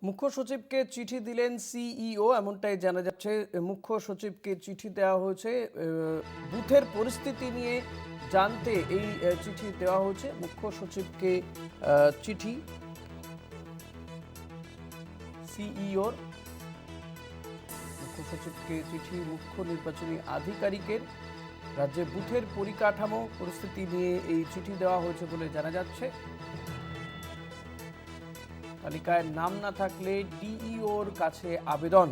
মুখ্য সচিবকে চিঠি দিলেন সিইও, এমনটাই জানা যাচ্ছে। মুখ্য সচিবকে চিঠি দেওয়া হয়েছে বুথের পরিস্থিতি নিয়ে জানতে। এই চিঠি দেওয়া হয়েছে মুখ্য সচিবকে। চিঠি সিইওর, মুখ্য সচিবকে চিঠি মুখ্য নির্বাচনী আধিকারিকের। রাজ্যে বুথের পরিকাঠামো পরিস্থিতি নিয়ে এই চিঠি দেওয়া হয়েছে বলে জানা যাচ্ছে। তালিকায় নাম না থাকলে ডিইওর কাছে আবেদন।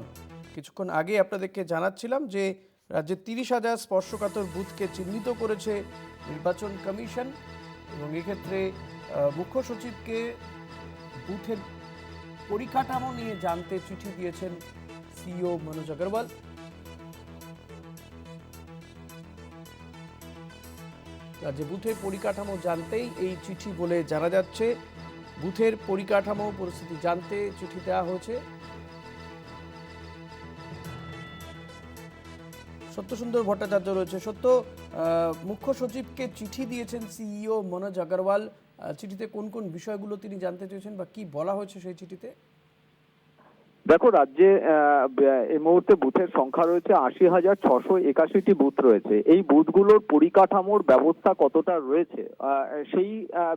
কিছুক্ষণ আগে আপনাদেরকে জানাচ্ছিলাম যে রাজ্যে 30,000 স্পর্শকাতর বুথকে চিহ্নিত করেছে নির্বাচন কমিশন, এবং এক্ষেত্রে মুখ্য সচিবকে বুথের পরিকাঠামো নিয়ে জানতে চিঠি দিয়েছেন সিইও মনোজ আগরওয়াল। রাজ্যে বুথের পরিকাঠামো জানতেই এই চিঠি বলে জানা যাচ্ছে। বুথের পরিকাঠামো পরিস্থিতি জানতে চিঠি দেওয়া হয়েছে। সত্যসুন্দর ভট্টাচার্য রয়েছে। সত্য, মুখ্য সচিবকে চিঠি দিয়েছেন সিইও মনোজ আগরওয়াল। চিঠিতে কোন কোন বিষয়গুলো তিনি জানতে চেয়েছেন বা কি বলা হয়েছে সেই চিঠিতে? দেখো, রাজ্যে এই মুহূর্তে বুথের সংখ্যা রয়েছে 80,681টি বুথ রয়েছে। এই বুথগুলোর পরিকাঠামোর ব্যবস্থা কতটা রয়েছে সেই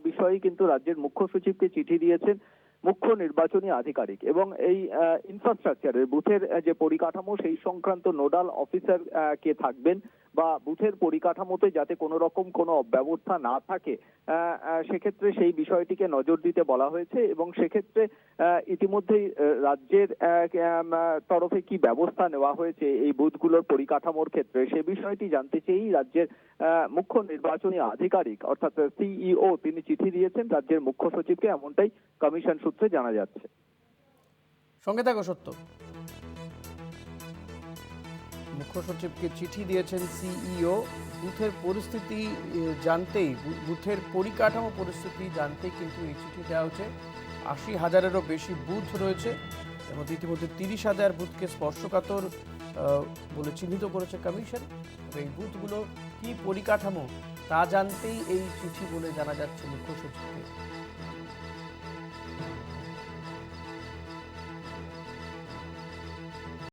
বিষয়ে কিন্তু রাজ্যের মুখ্য সচিবকে চিঠি দিয়েছেন মুখ্য নির্বাচনী আধিকারিক, এবং এই ইনফ্রাস্ট্রাকচারের বুথের যে পরিকাঠামো সেই সংক্রান্ত নোডাল অফিসার কে থাকবেন, বা বুথের পরিকাঠামোতে যাতে কোনো রকম কোনো অব্যবস্থা না থাকে সেক্ষেত্রে সেই বিষয়টিকে নজর দিতে বলা হয়েছে। এবং সেক্ষেত্রে ইতিমধ্যেই রাজ্যের তরফে কি ব্যবস্থা নেওয়া হয়েছে এই বুথগুলোর পরিকাঠামোর ক্ষেত্রে সে বিষয়টি জানতে চেয়েই রাজ্যের মুখ্য নির্বাচনী আধিকারিক অর্থাৎ সিইও তিনি চিঠি দিয়েছেন রাজ্যের মুখ্য সচিবকে, এমনটাই কমিশন সূত্রে জানা যাচ্ছে। সঙ্গে থাকো সত্য। মুখ্য সচিবকে চিঠি দিয়েছেন সিইও বুথের পরিস্থিতি জানতেই, বুথের পরিকাঠামো পরিস্থিতি জানতেই কিন্তু এই চিঠি দেওয়া হচ্ছে। 80,000-এরও বেশি বুথ রয়েছে, এর মধ্যে ইতিমধ্যে 30,000 বুথকে স্পর্শকাতর বলে চিহ্নিত করেছে কমিশন। এই বুথগুলো কি পরিকাঠামো তা জানতেই এই চিঠি বলে জানা যাচ্ছে মুখ্য সচিবকে।